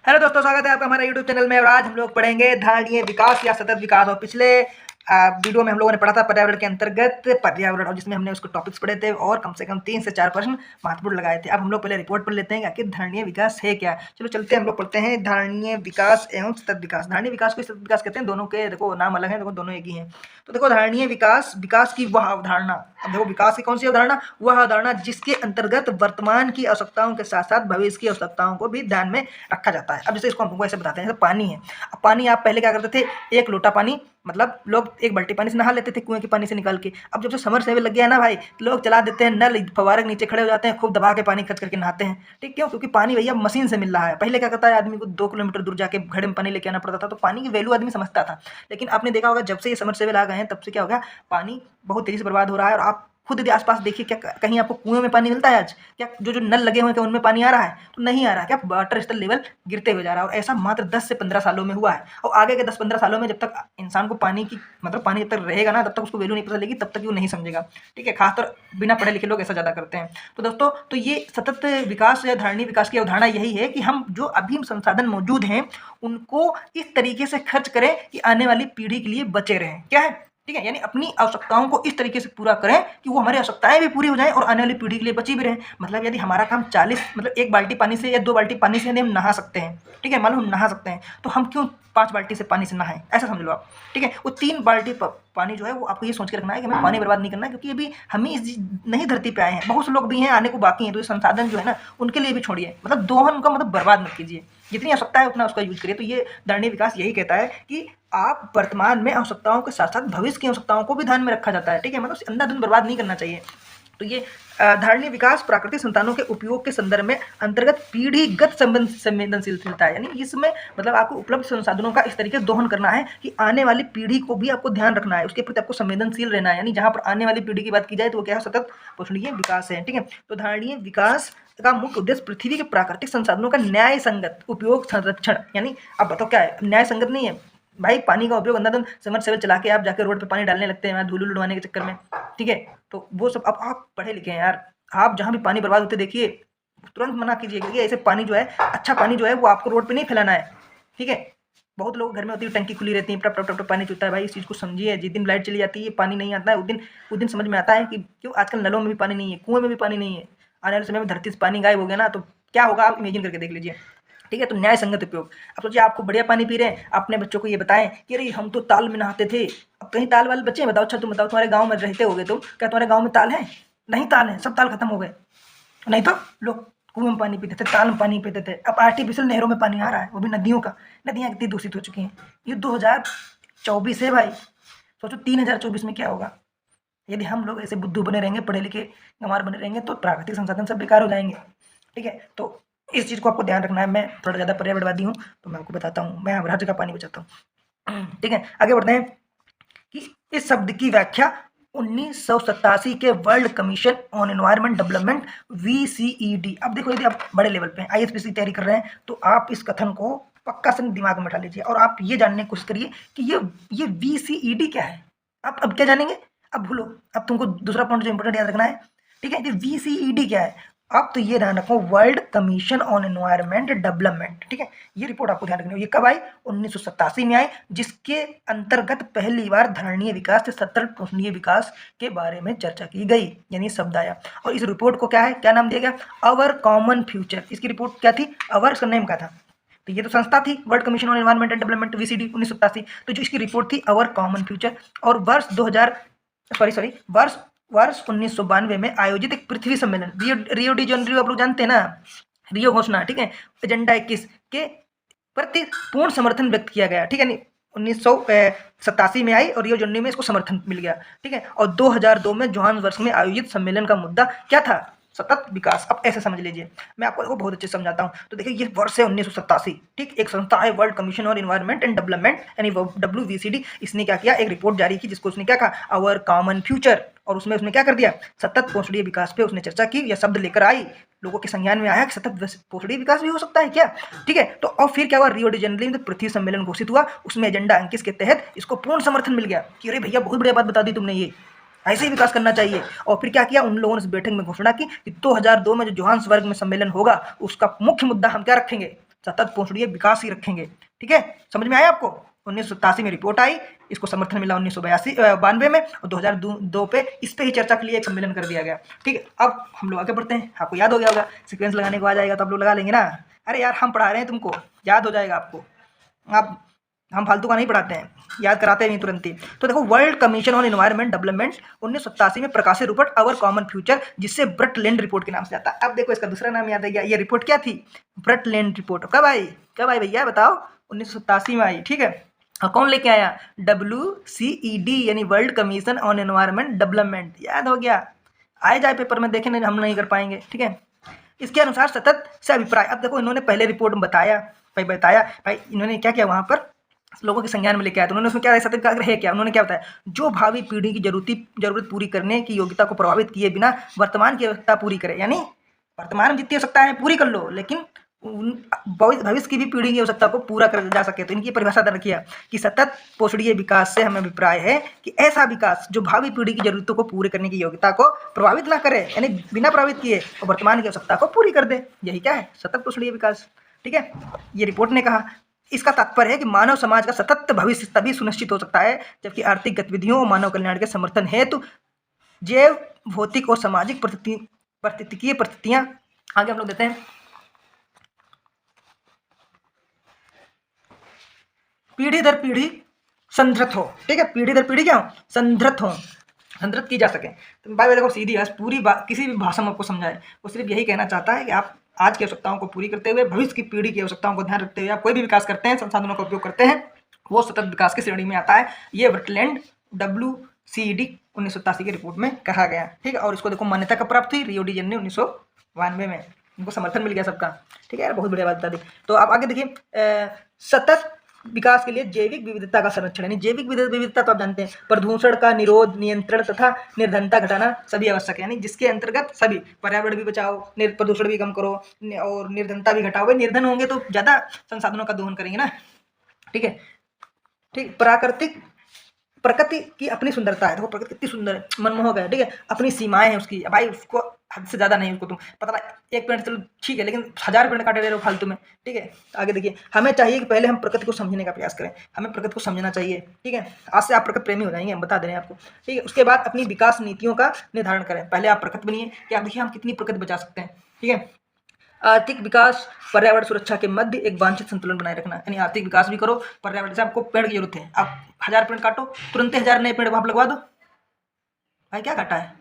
Hello दोस्तों, स्वागत है आपका हमारे यूट्यूब चैनल में। और आज हम लोग पढ़ेंगे धारणीय विकास या सतत विकास। और पिछले वीडियो में हम लोगों ने पढ़ा था पर्यावरण के अंतर्गत पर्यावरण, और जिसमें हमने उसको टॉपिक्स पढ़े थे और कम से कम 3 से 4 प्रश्न महत्वपूर्ण लगाए थे। अब हम लोग पहले रिपोर्ट पढ़ लेते हैं कि आखिर धारणीय विकास है क्या। चलो चलते हैं, हम लोग पढ़ते हैं धारणीय विकास एवं सतत विकास। धारणीय विकास को सतत विकास कहते हैं, दोनों के देखो नाम अलग है, देखो दोनों एक ही हैं। तो देखो धारणीय विकास, विकास की वह अवधारणा, अब देखो विकास की कौन सी अवधारणा, वह अवधारणा जिसके अंतर्गत वर्तमान की आवश्यकताओं के साथ साथ भविष्य की आवश्यकताओं को भी ध्यान में रखा जाता है। अब जैसे इसको हमको ऐसे बताते हैं, जैसे पानी है। अब पानी आप पहले क्या करते थे, एक लोटा पानी, मतलब लोग एक बाल्टी पानी से नहा लेते थे कुएं के पानी से निकाल के। अब जब से समर सेवल लग गया है ना भाई, तो लोग चला देते हैं नल, फव्वारे के नीचे खड़े हो जाते हैं, खूब दबा के पानी खर्च करके नहाते हैं। ठीक, क्यों? क्योंकि पानी भैया मशीन से मिल रहा है। पहले क्या करता है, आदमी को 2 किलोमीटर दूर जाके घड़े में पानी लेके आना पड़ता था, तो पानी की वैल्यू आदमी समझता था। लेकिन आपने देखा होगा जब से ये समर सेवल आ गए हैं तब से क्या हो गया, पानी बहुत तेजी से बर्बाद हो रहा है। और आप खुद यदि आसपास देखिए, क्या कहीं आपको कुएं में पानी मिलता है आज? क्या जो जो नल लगे हुए हैं क्या उनमें पानी आ रहा है? तो नहीं आ रहा है। क्या वाटर स्तर लेवल गिरते हुए जा रहा है। और ऐसा मात्र 10 से 15 सालों में हुआ है। और आगे के 10-15 सालों में जब तक इंसान को पानी की, मतलब पानी जब तक रहेगा ना, तब तक उसको वैल्यू नहीं पता चलेगी, तब तक वो नहीं समझेगा। ठीक है, खासतौर बिना पढ़े लिखे लोग ऐसा ज़्यादा करते हैं। तो दोस्तों, तो ये सतत विकास या धारणीय विकास की अवधारणा यही है कि हम जो अभी संसाधन मौजूद हैं उनको इस तरीके से खर्च करें कि आने वाली पीढ़ी के लिए बचे रहें। क्या है? ठीक है, यानी अपनी आवश्यकताओं को इस तरीके से पूरा करें कि वो हमारी आवश्यकताएं भी पूरी हो जाएं और आने वाली पीढ़ी के लिए बची भी रहें। मतलब यदि हमारा काम 40, मतलब 1 बाल्टी पानी से या 2 बाल्टी पानी से यदि हम नहा सकते हैं, ठीक है, मान लो हम नहा सकते हैं, तो हम क्यों 5 बाल्टी से पानी से नहाएं? ऐसा समझ लो आप। ठीक है, वो 3 बाल्टी पानी जो है वो आपको ये सोच के रखना है कि हमें पानी बर्बाद नहीं करना है, क्योंकि अभी हम ही इस नई धरती पे आए हैं, बहुत से लोग भी हैं आने को बाकी हैं। तो ये संसाधन जो है ना, उनके लिए भी छोड़िए, मतलब दोहन का मतलब बर्बाद मत कीजिए। जितनी आवश्यकता है उतना उसका यूज करिए। तो ये धारणीय विकास यही कहता है कि आप वर्तमान में आवश्यकताओं के साथ साथ भविष्य की आवश्यकताओं को भी ध्यान में रखा जाता है। ठीक है, मतलब अंधाधुंध बर्बाद नहीं करना चाहिए। तो ये धारणीय विकास प्राकृतिक संसाधनों के उपयोग के संदर्भ में अंतर्गत पीढ़ीगत संवेदनशीलता है। यानी इसमें मतलब आपको उपलब्ध संसाधनों का इस तरीके से दोहन करना है कि आने वाली पीढ़ी को भी आपको ध्यान रखना है, उसके प्रति आपको संवेदनशील रहना है। यानी जहाँ पर आने वाली पीढ़ी की बात की जाए तो वो क्या है, सतत पोषणीय विकास है। ठीक है, तो धारणीय विकास का मुख्य उद्देश्य पृथ्वी के प्राकृतिक संसाधनों का न्याय संगत उपयोग, संरक्षण। यानी अब बताओ क्या है, न्याय संगत नहीं है भाई। पानी का उपयोग अंधाधुंध समरसेबल चला के आप जाके रोड पे पानी डालने लगते हैं धूल उड़वाने के चक्कर में। ठीक है, तो वो सब, अब आप पढ़े लिखे हैं यार, आप जहाँ भी पानी बर्बाद होते देखिए तुरंत मना कीजिए, क्योंकि ऐसे पानी जो है, अच्छा पानी जो है वो आपको रोड पे नहीं फैलाना है। ठीक है, बहुत लोग घर में होती है, टंकी खुली रहती है, टप टप टप टप पानी चूता है। भाई इस चीज़ को समझिए, जिस दिन लाइट चली जाती है पानी नहीं आता है, उस दिन समझ में आता है कि क्यों आजकल नलों में भी पानी नहीं है, कुएं में भी पानी नहीं है। आने वाले समय में धरती से पानी गायब हो गया ना, तो क्या होगा आप इमेजिन करके देख लीजिए। ठीक है, तो न्याय संगत उपयोग। अब सोचिए आपको बढ़िया पानी पी रहे हैं, अपने बच्चों को ये बताएं कि अरे हम तो ताल में नहाते थे। अब कहीं ताल वाले बच्चे बताओ, अच्छा तुम बताओ, तुम्हारे गांव में रहते होगे तुम, क्या तुम्हारे गांव में ताल है? नहीं ताल है, सब ताल खत्म हो गए। नहीं तो लोग कुएं में पानी पीते थे, ताल में पानी पीते थे। अब आर्टिफिशियल नहरों में पानी आ रहा है, वो भी नदियों का। नदियाँ कितनी दूषित हो चुकी हैं। ये 2024 है भाई, सोचो 3024 में क्या होगा। यदि हम लोग ऐसे बुद्धू बने रहेंगे, पढ़े लिखे गंवार बने रहेंगे, तो प्राकृतिक संसाधन सब बेकार हो जाएंगे। ठीक है, तो इस चीज़ को आपको ध्यान रखना है। मैं थोड़ा ज़्यादा पर्यावरणवादी हूँ, तो मैं आपको बताता हूँ, मैं हर जगह पानी बचाता हूँ। ठीक है, आगे बढ़ते हैं कि इस शब्द की व्याख्या 1987 के world commission on environment development VCED। अब देखो, यदि आप बड़े लेवल पे ISPC की तैयारी कर रहे हैं तो आप इस कथन को पक्का से दिमाग में बैठा लीजिए और आप ये जानने की कोशिश करिए कि ये VCED क्या है। आप अब क्या जानेंगे, अब भूलो, अब तुमको दूसरा पॉइंट जो इंपॉर्टेंट याद रखना है। ठीक है, ये VCED क्या है, अब तो ये ध्यान रखो, world commission on environment development. ठीक है, ये रिपोर्ट आपको ध्यान रखनी है। ये कब आई? 1987 में आई, जिसके अंतर्गत पहली बार धारणीय विकास से सतत पोषणीय विकास के बारे में चर्चा की गई, यानी शब्द आया। और इस रिपोर्ट को क्या है, क्या नाम दिया गया? अवर कॉमन फ्यूचर। इसकी रिपोर्ट क्या थी? अवर, इसका नेम क्या था? तो ये तो संस्था थी, world commission on environment and development VCD 1987। तो जो इसकी रिपोर्ट थी अवर कॉमन फ्यूचर, और वर्ष वर्ष 1992 में आयोजित एक पृथ्वी सम्मेलन, रियो डी जेनेरियो, आप लोग जानते हैं ना, रियो घोषणा, ठीक है, एजेंडा 21 के प्रति पूर्ण समर्थन व्यक्त किया गया। ठीक है, नहीं 1987 में आई और रियो जेनेरियो में इसको समर्थन मिल गया। ठीक है, और 2002 में जोहान्सबर्ग में आयोजित सम्मेलन का मुद्दा क्या था? सतत विकास। अब ऐसे समझ लीजिए, मैं आपको देखो बहुत अच्छे से समझाता हूँ। तो देखिए, ये वर्ष है 1987। ठीक, एक संस्था है world commission on environment and development, यानी WVCD। इसने क्या किया, एक रिपोर्ट जारी की जिसको उसने क्या कहा, आवर कॉमन फ्यूचर। और उसमें उसने क्या कर दिया, सतत पोषणीय विकास पे उसने चर्चा की, यह शब्द लेकर आई, लोगों के संज्ञान में आया कि सतत पोषणीय विकास भी हो सकता है क्या। ठीक है, तो और फिर क्या हुआ, रियो डी जेनेरियो में पृथ्वी सम्मेलन घोषित हुआ, उसमें एजेंडा 21 के तहत इसको पूर्ण समर्थन मिल गया कि अरे भैया बहुत बढ़िया बात बता दी तुमने, ये ऐसे ही विकास करना चाहिए। और फिर क्या किया, उन लोगों ने इस बैठक में घोषणा की कि 2002 में जो जोहान्सबर्ग में सम्मेलन होगा उसका मुख्य मुद्दा हम क्या रखेंगे, सतत पोषणीय विकास ही रखेंगे। ठीक है, समझ में आया आपको? 1987 में रिपोर्ट आई, इसको समर्थन मिला 1992 में, और 2002 पे इस पे ही चर्चा के लिए एक सम्मेलन कर दिया गया। ठीक है, अब हम लोग आगे बढ़ते हैं। आपको याद हो गया होगा, सीक्वेंस लगाने को आ जाएगा तो आप लोग लगा लेंगे ना। अरे यार, हम पढ़ा रहे हैं तुमको, याद हो जाएगा आपको। आप हम फालतू का नहीं पढ़ाते हैं, याद कराते हैं तुरंत ही। तो देखो, world commission on environment development 1987 में प्रकाशित रिपोर्ट अवर कॉमन फ्यूचर, जिससे ब्रटलैंड रिपोर्ट के नाम से आता है। अब देखो, इसका दूसरा नाम याद है क्या? ये रिपोर्ट क्या थी? ब्रटलैंड रिपोर्ट। कब आई भैया बताओ? 1987 में आई। ठीक है, और कौन लेके आया? WCED यानी world commission on environment development. याद हो गया? आए जाए पेपर में, देखें नहीं हम नहीं कर पाएंगे। ठीक है, इसके अनुसार सतत से अभिप्राय। अब देखो, इन्होंने पहले रिपोर्ट में बताया भाई इन्होंने क्या किया वहाँ पर, लोगों के संज्ञान में लेके आया। तो उन्होंने उसमें क्या सतत है क्या, उन्होंने क्या बताया? जो भावी पीढ़ी की जरूरत पूरी करने की योग्यता को प्रभावित किए बिना वर्तमान की आवश्यकता पूरी करे। यानी वर्तमान में जितनी आवश्यकता है पूरी कर लो, लेकिन भविष्य की भी पीढ़ी की आवश्यकता को पूरा कर जा सके। तो इनकी परिभाषा दर किया कि सतत पोषणीय विकास से हमें अभिप्राय है कि ऐसा विकास जो भावी पीढ़ी की जरूरतों को पूरे करने की योग्यता को प्रभावित ना करे, यानी बिना प्रभावित किए, और वर्तमान की आवश्यकता को पूरी कर दे। यही क्या है? सतत पोषणीय विकास। ठीक है, ये रिपोर्ट ने कहा। इसका तात्पर्य है कि मानव समाज का सतत भविष्य तभी सुनिश्चित हो सकता है जबकि आर्थिक गतिविधियों और मानव कल्याण के समर्थन हेतु जैव, भौतिक और सामाजिक पारिस्थितिकीय परिस्थितियां, आगे हम लोग देते हैं, पीढ़ी दर पीढ़ी संधृत हो। ठीक है, पीढ़ी दर पीढ़ी क्या हो? संधृत हो, संधृत की जा सके। तो भाई देखो, सीधी है, पूरी बात किसी भी भाषा में आपको समझाए, वो सिर्फ यही कहना चाहता है कि आप आज की आवश्यकताओं को पूरी करते हुए भविष्य की पीढ़ी की आवश्यकताओं को ध्यान रखते हुए आप कोई भी विकास करते हैं, संसाधनों का उपयोग करते हैं, वो सतत विकास की श्रेणी में आता है। ये ब्रटलैंड WCED 1987 की रिपोर्ट में कहा गया। ठीक है, और इसको देखो मान्यता कब प्राप्त हुई? रियो डी जेनेरो 1992 में। इनको समर्थन मिल गया सबका। ठीक है यार, बहुत बढ़िया बात बता दी। तो आप आगे देखिए, सतत विकास के लिए जैविक विविधता का संरक्षण, यानी जैविक विविधता तो आप जानते हैं, प्रदूषण का निरोध, नियंत्रण तथा निर्धनता घटाना सभी आवश्यक है। यानी जिसके अंतर्गत सभी, पर्यावरण भी बचाओ, प्रदूषण भी कम करो और निर्धनता भी घटाओ। निर्धन होंगे तो ज़्यादा संसाधनों का दोहन करेंगे ना। ठीक है, ठीक, प्रकृति की अपनी सुंदरता है। देखो प्रकृति कितनी सुंदर है, मनमोहक है। ठीक है, अपनी सीमाएं हैं उसकी भाई, उसको हद से ज़्यादा नहीं उसको तुम पता ना, एक पेड़ चलो ठीक है, लेकिन 1000 पेड़ काटे रहे हो फालतू में। ठीक है, आगे देखिए, हमें चाहिए कि पहले हम प्रकृति को समझने का प्रयास करें, हमें प्रकृति को समझना चाहिए। ठीक है, आज से आप प्रकृति प्रेमी हो जाएंगे, हम बता दे रहे हैं आपको। ठीक है, उसके बाद अपनी विकास नीतियों का निर्धारण करें। पहले आप प्रकृति बनिए कि आप देखिए हम कितनी प्रकृति बचा सकते हैं। ठीक है, आर्थिक विकास, पर्यावरण सुरक्षा के मध्य एक वांछित संतुलन बनाए रखना, यानी आर्थिक विकास भी करो, पर्यावरण, जैसे आपको पेड़ की जरूरत है, आप 1000 पेड़ काटो, तुरंत 1000 नए पेड़ वहां लगवा दो भाई, क्या घाटा है?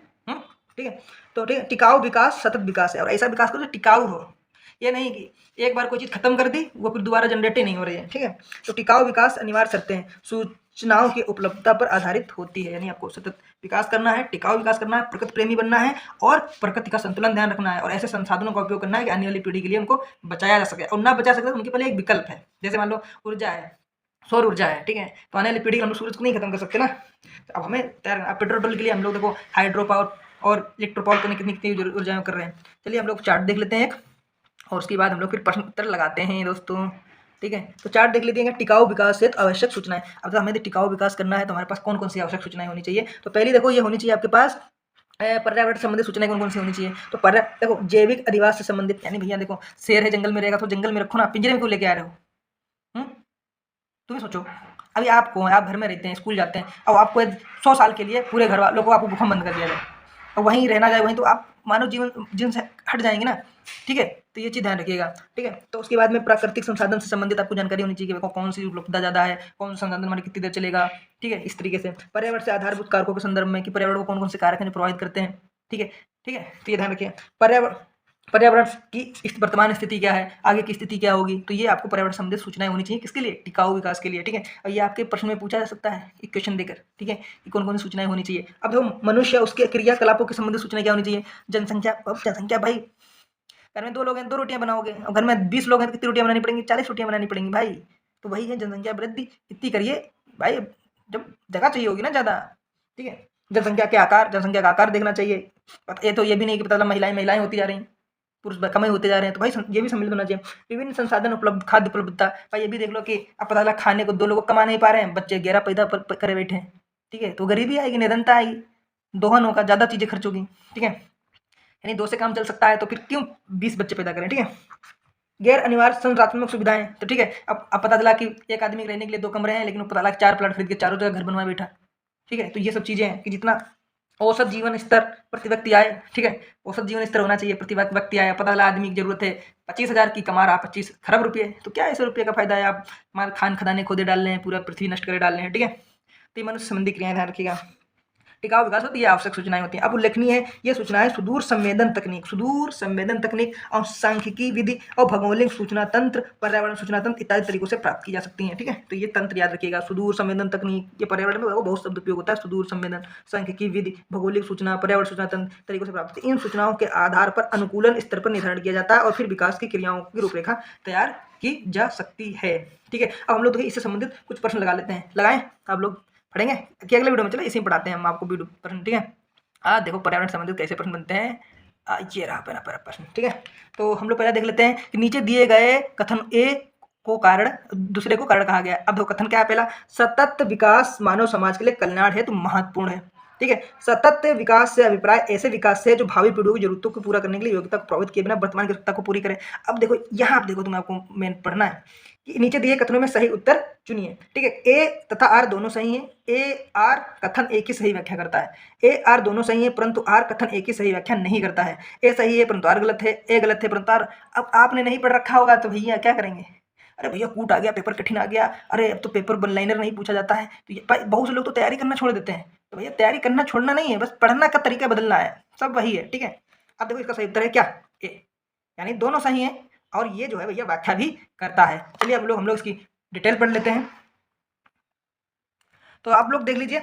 ठीक है, तो ठीक है, टिकाऊ विकास सतत विकास है, और ऐसा विकास करो जो टिकाऊ हो। ये नहीं कि एक बार कोई चीज़ खत्म कर दी वो फिर दोबारा जनरेट ही नहीं हो रही है। ठीक है, तो टिकाऊ विकास अनिवार्य शर्तें सूचनाओं की उपलब्धता पर आधारित होती है, यानी आपको सतत विकास करना है, टिकाऊ विकास करना है, प्रकृति प्रेमी बनना है, और प्रकृति का संतुलन ध्यान रखना है, और ऐसे संसाधनों का उपयोग करना है कि आने वाली पीढ़ी के लिए उनको बचाया जा सके। और ना बचा सके तो उनके पहले एक विकल्प है, जैसे मान लो ऊर्जा है, सौर ऊर्जा है। ठीक है, तो आने वाली पीढ़ी हम लोग सूरज को नहीं खत्म कर सकते ना। तो अब हमें तैयार, पेट्रोल के लिए हम लोग देखो हाइड्रो पावर और इलेक्ट्रो पावर करने कितनी कितनी ऊर्जाएं कर रहे हैं। चलिए हम लोग चार्ट देख लेते हैं एक, और उसके बाद हम लोग फिर प्रश्न उत्तर लगाते हैं दोस्तों। ठीक है, तो चार्ट देख लीजिएगा, टिकाऊ विकास से आवश्यक सूचनाएं। अब हमें टिकाऊ विकास करना है तो हमारे पास कौन कौन सी आवश्यक सूचनाएं होनी चाहिए? तो पहली देखो, ये होनी चाहिए आपके पास पर्यावरण से संबंधित सूचनाएं कौन कौन सी होनी चाहिए? तो देखो जैविक अधिवास से संबंधित, यानी भैया देखो शेर है जंगल में रहेगा तो जंगल में रखो ना, पिंजरे में क्यों लेके आ रहे हो? तुम्हें सोचो, अभी आपको, आप घर में रहते हैं, स्कूल जाते हैं, और आपको 100 साल के लिए पूरे घर वालों को आपको गुफा बंद कर दिया जाए और वहीं रहना जाए, वहीं, तो आप मानव जीवन से हट जाएंगे ना। ठीक है, तो ये चीज़ ध्यान रखिएगा। ठीक है, तो उसके बाद में प्राकृतिक संसाधन से संबंधित आपको जानकारी होनी चाहिए कि कौन सी उपलब्धता ज़्यादा है, कौन सा संसाधन हमारे कितनी देर चलेगा। ठीक है, इस तरीके से पर्यावरण से आधारभूत कारकों के संदर्भ में कि पर्यावरण को कौन कौन से कारक हैं जो प्रभावित करते हैं। ठीक है, ठीक है, तो ये ध्यान रखिए। पर्यावरण की वर्तमान स्थिति क्या है, आगे की स्थिति क्या होगी, तो ये आपको पर्यावरण संबंधित सूचनाएं होनी चाहिए। किसके लिए? टिकाऊ विकास के लिए। ठीक है, और ये आपके प्रश्न में पूछा जा सकता है एक क्वेश्चन देकर। ठीक है, कि कौन कौन सी सूचनाएं होनी चाहिए। अब देखो, मनुष्य उसके क्रियाकलापों के संबंधित सूचनाएं क्या होनी चाहिए? जनसंख्या। अब जनसंख्या भाई, घर में 2 लोग हैं 2 रोटियां बनाओगे, और घर में 20 लोग हैं तो कितनी रोटियां बनानी पड़ेंगी? 40 रोटियां बनानी पड़ेंगी भाई। तो वही है जनसंख्या वृद्धि, इतनी करिए भाई, जब जगह चाहिए होगी ना ज़्यादा। ठीक है, जनसंख्या का आकार देखना चाहिए। ये तो ये भी नहीं कि पता चला महिलाएं होती जा रही हैं, पुरुष कम ही होते जा रहे हैं, तो भाई ये भी सम्मिलित होना चाहिए। विभिन्न संसाधन उपलब्ध, खाद्य उपलब्धता, भाई ये भी देख लो कि अब पता चला खाने को 2 लोग कमा नहीं पा रहे हैं, बच्चे 11 पैदा करे बैठे हैं। ठीक है, तो गरीबी आएगी, निरंतर आएगी, दोहन होगा, ज़्यादा चीज़ें खर्च होगी। ठीक है, यानी 2 से काम चल सकता है तो फिर क्यों 20 बच्चे पैदा करें? ठीक है, गैर अनिवार्य संरचनात्मक सुविधाएं, तो ठीक है, अब पता चला कि एक आदमी रहने के लिए 2 कमरे हैं, लेकिन वो पता लगा 4 प्लाट खरीद के चारों जगह घर बनवा बैठा, ठीक है। तो ये सब चीज़ें हैं कि जितना औसत जीवन स्तर प्रति व्यक्ति आए, ठीक है, औसत जीवन स्तर होना चाहिए प्रति व्यक्ति आए। पता चला आदमी की जरूरत है 25,000 की, कमा रहा 25 खरब रुपये, तो क्या ऐसे रुपये का फायदा है, आप हमारे खान खदाने खोदे डाल रहे हैं, पूरा पृथ्वी नष्ट करे डाल रहे हैं, ठीक है। तो ये मनुष्य संबंधी क्रियाएं ध्यान रखिएगा। टिकाऊ विकास होती है, आवश्यक सूचनाएं होती हैं। अब उल्लेखनीय है ये सूचनाएं सुदूर संवेदन तकनीक और सांख्यिकी विधि और भौगोलिक सूचना तंत्र, पर्यावरण सूचना तंत्र इत्यादि तरीकों से प्राप्त की जा सकती हैं, ठीक है। तो ये तंत्र याद रखिएगा, सुदूर संवेदन तकनीक, ये पर्यावरण में बहुत शब्द उपयोग होता है, सुदूर संवेदन, सांख्यिकी विधि, भौगोलिक सूचना, पर्यावरण सूचना तंत्र तरीकों से प्राप्त। इन सूचनाओं के आधार पर अनुकूलन स्तर पर निर्धारण किया जाता है और फिर विकास की क्रियाओं की रूपरेखा तैयार की जा सकती है, ठीक है। अब हम लोग इससे संबंधित कुछ प्रश्न लगा लेते हैं, लगाएं आप लोग पढ़ेंगे कि अगले वीडियो में, चलो इसी में पढ़ाते हैं हम आपको वीडियो प्रश्न, ठीक है। देखो पर्यावरण संबंधित कैसे प्रश्न बनते हैं, ये रहा पहला प्रश्न, ठीक है। तो हम लोग पहले देख लेते हैं कि नीचे दिए गए कथन ए को कारण, दूसरे को कारण कहा गया। अब देखो कथन क्या है, पहला, सतत विकास मानव समाज के लिए कल्याण हेतु महत्वपूर्ण है, ठीक है। सतत विकास से अभिप्राय ऐसे विकास से जो भावी पीढ़ियों की जरूरतों को पूरा करने के लिए योग्यता को प्रभावित किए बिना वर्तमान की आवश्यकता को पूरी करे। अब देखो यहाँ आप देखो, तुम्हें आपको मेन पढ़ना है कि नीचे दिए कथनों में सही उत्तर चुनिए, ठीक है। ए तथा आर दोनों सही हैं, ए आर कथन एक ही सही व्याख्या करता है, ए आर दोनों सही है परंतु आर कथन एक ही सही व्याख्या नहीं करता है, ए सही है परंतु आर गलत है, ए गलत है परंतु आर। अब आपने नहीं पढ़ रखा होगा तो भैया क्या करेंगे, अरे भैया कूट आ गया, पेपर कठिन आ गया, अरे अब तो पेपर वन लाइनर नहीं पूछा जाता है, तो बहुत से लोग तो तैयारी करना छोड़ देते हैं। तो भैया तैयारी करना छोड़ना नहीं है, बस पढ़ना का तरीका बदलना है, सब वही है, ठीक है। अब देखो इसका सही उत्तर है क्या, ए, यानी दोनों सही हैं और ये जो है भैया व्याख्या भी करता है। चलिए हम लोग इसकी डिटेल पढ़ लेते हैं। तो आप लोग देख लीजिए,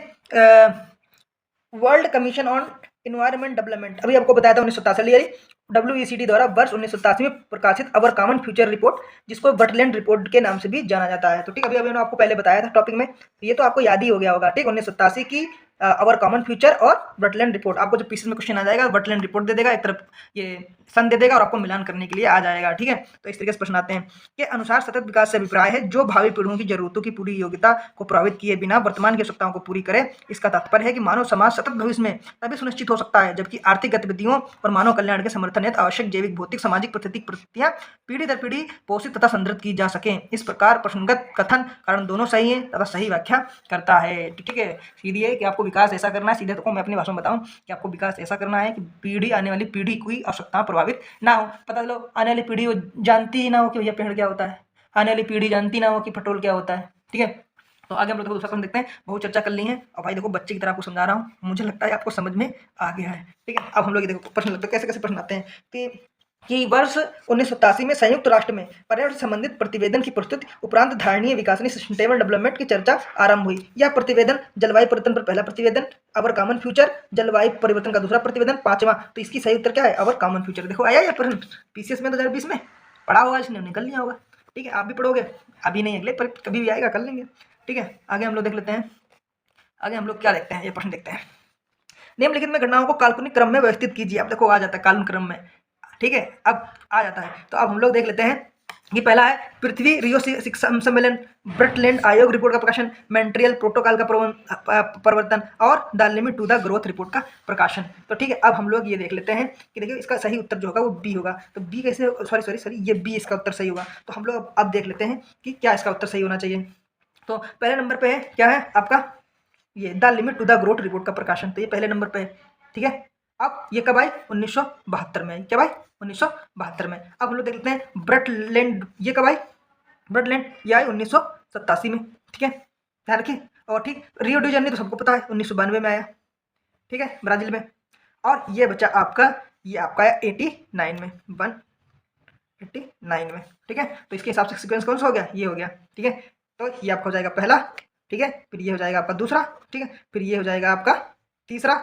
world commission on environment development, अभी आपको बताया था 1987 WECD द्वारा वर्ष 1987 में प्रकाशित अवर कॉमन फ्यूचर रिपोर्ट, जिसको वेटलैंड रिपोर्ट के नाम से भी जाना जाता है। तो ठीक, अभी मैंने आपको पहले बताया था टॉपिक में, ये तो आपको याद ही हो गया होगा, ठीक। 1987 की अवर कॉमन फ्यूचर और वेटलैंड रिपोर्ट, आपको जो पीसीएस में क्वेश्चन आ जाएगा, वेटलैंड रिपोर्ट दे देगा, एक तरफ ये सन दे देगा और आपको मिलान करने के लिए आ जाएगा, ठीक है। तो इस तरीके से प्रश्न आते हैं कि अनुसार सतत विकास से अभिप्राय है जो भावी पीढ़ियों की जरूरतों की पूरी योग्यता को प्रभावित किए बिना वर्तमान की आवश्यकताओं को पूरी करे। इसका तात्पर्य है कि मानव समाज सतत भविष्य में तभी सुनिश्चित हो सकता है जबकि आर्थिक गतिविधियों और मानव कल्याण के समर्थन हेतु आवश्यक जैविक, भौतिक, सामाजिक, प्राकृतिक परिस्थितियां पीढ़ी दर पीढ़ी पोषित तथा संदर्भित की जा सकें। इस प्रकार प्रश्नगत कथन कारण दोनों सही है तथा सही व्याख्या करता है, ठीक है। सीधी है कि आपको विकास ऐसा करना है, सीधे तो मैं अपनी भाषा में बताऊं कि आपको विकास ऐसा करना है कि पीढ़ी, आने वाली पीढ़ी की आवश्यकता प्रभावित ना हो। पता चलो आने वाली पीढ़ी जानती ही ना हो कि भैया पेड़ क्या होता है, आने वाली पीढ़ी जानती ना हो कि पेट्रोल क्या होता है, ठीक है। तो आगे हम लोग दूसरा प्रश्न देखते हैं, बहुत चर्चा कर ली है और भाई देखो बच्चे की तरह आपको समझा रहा हूँ, मुझे लगता है आपको समझ में आ गया है, ठीक है। अब हम लोग देखो प्रश्न लगता है कैसे कैसे प्रश्न आते हैं कि वर्ष 1987 में संयुक्त राष्ट्र में पर्यावरण संबंधित प्रतिवेदन की प्रस्तुति उपरांत धारणीय विकासनीय सस्टेनेबल डेवलपमेंट की चर्चा आरंभ हुई। यह प्रतिवेदन जलवायु परिवर्तन पर पहला प्रतिवेदन, अवर कॉमन फ्यूचर जलवायु परिवर्तन का दूसरा प्रतिवेदन, पांचवा। तो इसकी सही उत्तर क्या है, अवर कॉमन फ्यूचर। देखो आया यह प्रश्न पीसीएस में 2020 में पढ़ा होगा, इसने निकल लिया होगा, ठीक है। आप भी पढ़ोगे, अभी नहीं अगले पर कभी भी आएगा, कर लेंगे, ठीक है। आगे हम लोग देख लेते हैं, आगे हम लोग क्या देखते हैं, ये प्रश्न देखते हैं। निम्नलिखित में घटनाओं को काल्पनिक क्रम में व्यवस्थित कीजिए। अब देखो आ जाता है काल्पनिक क्रम में, ठीक है, अब आ जाता है। तो अब हम लोग देख लेते हैं कि पहला है पृथ्वी रियो शिखर सम्मेलन, ब्रटलैंड आयोग रिपोर्ट का प्रकाशन, मॉन्ट्रियल प्रोटोकॉल का प्रवर्तन और the limit to the growth report का प्रकाशन। तो ठीक है, अब हम लोग ये देख लेते हैं कि देखिए इसका सही उत्तर जो होगा वो बी होगा। तो बी कैसे, सॉरी ये बी इसका उत्तर सही होगा। तो हम लोग अब देख लेते हैं कि क्या इसका उत्तर सही होना चाहिए। तो पहले नंबर पे है क्या है आपका, ये the limit to the growth report का प्रकाशन, तो ये पहले नंबर पे है, ठीक है। अब ये कब आई, 1972 में आई, क्या भाई 1972 में। अब हम लोग देख लेते हैं ब्रटलैंड, ये कब आई, ब्रटलैंड ये आई 1987 में, ठीक है, ध्यान रखिए। और ठीक, रियो डी जेनेरो तो सबको पता है 1992 में आया, ठीक है, ब्राजील में। और ये बचा आपका, ये आपका आया 89 में, 189 में, ठीक है। तो इसके हिसाब से सीक्वेंस कौन सा हो गया, ये हो गया, ठीक है। तो ये आपका हो जाएगा पहला, ठीक है, फिर ये हो जाएगा आपका दूसरा, ठीक है, फिर ये हो जाएगा आपका तीसरा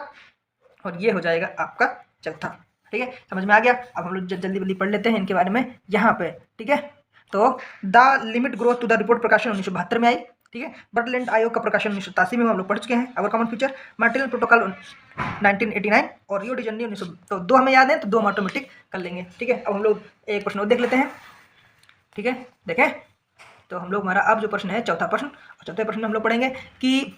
और ये हो जाएगा आपका चौथा, ठीक है। समझ में आ गया। अब हम लोग जल्दी जल्दी पढ़ लेते हैं इनके बारे में यहाँ पे, ठीक है। तो the limit growth to the report प्रकाशन 1972 में आई, ठीक है। ब्रटलैंड आयोग का प्रकाशन 1987 में हम लोग पढ़ चुके हैं। अवर कॉमन फ्यूचर, मॉन्ट्रियल प्रोटोकॉल 1989 और रियो डी जेनेरो 1900। तो दो हमें याद है तो दो हम ऑटोमेटिक कर लेंगे, ठीक है। अब हम लोग एक प्रश्न और देख लेते हैं, ठीक है, देखें। तो हम लोग हमारा अब जो प्रश्न है चौथा प्रश्न, और चौथे प्रश्न में हम लोग पढ़ेंगे कि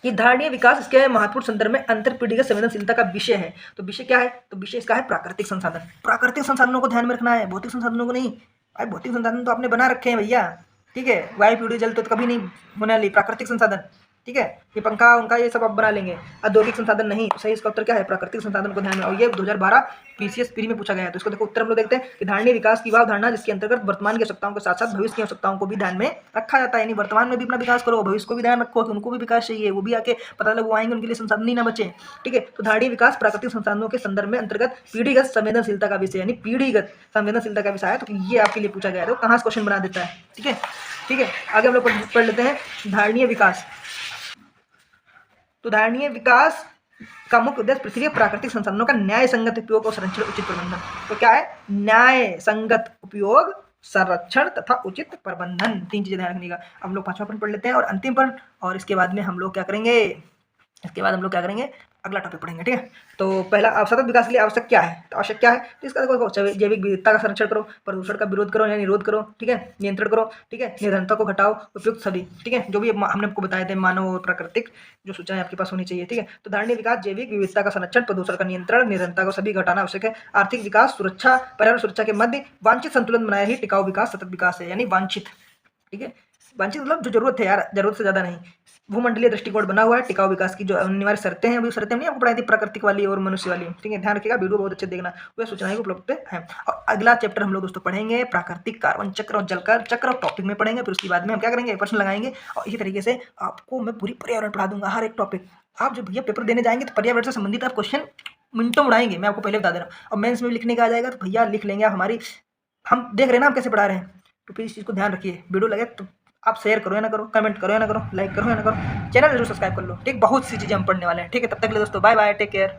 धारणीय विकास इसके महत्वपूर्ण संदर्भ में अंतर पीढ़ीगत संवेदनशीलता का विषय है। तो विषय क्या है, तो विषय इसका है प्राकृतिक संसाधन। प्राकृतिक संसाधनों को ध्यान में रखना है, भौतिक संसाधनों को नहीं। भाई भौतिक संसाधन तो आपने बना रखे हैं भैया, ठीक है। वायु पीढ़ी जल तो कभी नहीं होने वाली, प्राकृतिक संसाधन, ठीक है। ये पंखा उनका ये सब आप बना लेंगे, औद्योगिक संसाधन नहीं। तो सही इसका उत्तर क्या है, प्राकृतिक संसाधन को ध्यान में। और ये 2012 पीसीएस प्री में पूछा गया है। तो इसको देखो उत्तर हम लोग देखते हैं कि धारणीय विकास की वह अवधारणा जिसके अंतर्गत वर्तमान की आवश्यकताओं के साथ साथ भविष्य की आवश्यकताओं को भी ध्यान में रखा जाता है। यानी वर्तमान में भी अपना विकास करो, भविष्य को भी ध्यान रखो कि उनको भी विकास चाहिए, वो भी आके पता लगे वो आएंगे, उनके लिए संसाधन ही ना बचे, ठीक है। तो धारणीय विकास प्राकृतिक संसाधनों के संदर्भ में अंतर्गत पीढ़ीगत संवेदनशीलता का विषय, यानी पीढ़ीगत संवेदनशीलता का विषय है। तो ये आपके लिए पूछा गया है, तो कहाँ से क्वेश्चन बना देता है, ठीक है। ठीक है, आगे हम लोग पढ़ लेते हैं धारणीय विकास। तो धारणीय विकास का मुख्य उद्देश्य पृथ्वी के प्राकृतिक संसाधनों का न्याय संगत उपयोग और संरक्षण उचित प्रबंधन। तो क्या है, न्याय संगत उपयोग, संरक्षण तथा उचित प्रबंधन, 3 चीजें ध्यान रखने का। अब हम लोग 5वां प्रश्न पढ़ लेते हैं और अंतिम प्रश्न, और इसके बाद में हम लोग क्या करेंगे, अगला टॉपिक पढ़ेंगे, ठीक है। तो पहला, सतत विकास के लिए आवश्यक क्या है, तो आवश्यक क्या है, तो इसका देखो, जैविक विविधता का संरक्षण करो, प्रदूषण का विरोध करो या निरोध करो, ठीक है, नियंत्रण करो, ठीक है, निर्धनता को घटाओ, उपयुक्त सभी, ठीक है, जो भी हमने आपको बताए थे मानव और प्राकृतिक जो सूचनाएं आपके पास होनी चाहिए, ठीक है। तो धारणीय विकास जैविक विविधता का संरक्षण, प्रदूषण का नियंत्रण, निर्धनता को सभी घटाना आवश्यक है। आर्थिक विकास सुरक्षा, पर्यावरण सुरक्षा के मध्य वांछित संतुलन बनाया ही टिकाऊ विकास सतत विकास है, यानी वांछित, ठीक है। वांछित मतलब जो जरूरत है यार, जरूरत से ज्यादा नहीं। भूमंडलीय दृष्टिकोण बना हुआ है, टिकाऊ विकास की जो अनिवार्य शर्तें हैं, वो शर्तें नहीं आपको पढ़ाई थी, प्राकृतिक वाली और मनुष्य वाली, ठीक है। ध्यान रखिएगा, वीडियो बहुत अच्छे देखना, वह सूचनाएं उपलब्ध है। और अगला चैप्टर हम लोग दोस्तों पढ़ेंगे प्राकृतिक कार्बन चक्र और जलकर चक्र और टॉपिक में पढ़ेंगे। फिर उसके बाद में हम क्या करेंगे, प्रश्न लगाएंगे, और इसी तरीके से आपको मैं पूरी पर्यावरण पढ़ा दूंगा, हर एक टॉपिक। आप जब भैया पेपर देने जाएंगे तो पर्यावरण से संबंधित आप क्वेश्चन मिनटों में उड़ाएंगे, मैं आपको पहले बता दे रहा हूँ। और मेंस में भी लिखने का आ जाएगा, तो भैया लिख लेंगे आप, हमारी हम देख रहे हैं ना हम कैसे पढ़ा रहे हैं। तो फिर इस चीज़ को ध्यान रखिए, वीडियो लगे तो आप शेयर करो या ना करो, कमेंट करो या ना करो, लाइक करो या ना करो, चैनल जरूर सब्सक्राइब कर लो, ठीक। बहुत सी चीज़ें हम पढ़ने वाले हैं, ठीक है। तब तक के लिए दोस्तों बाय बाय, टेक केयर।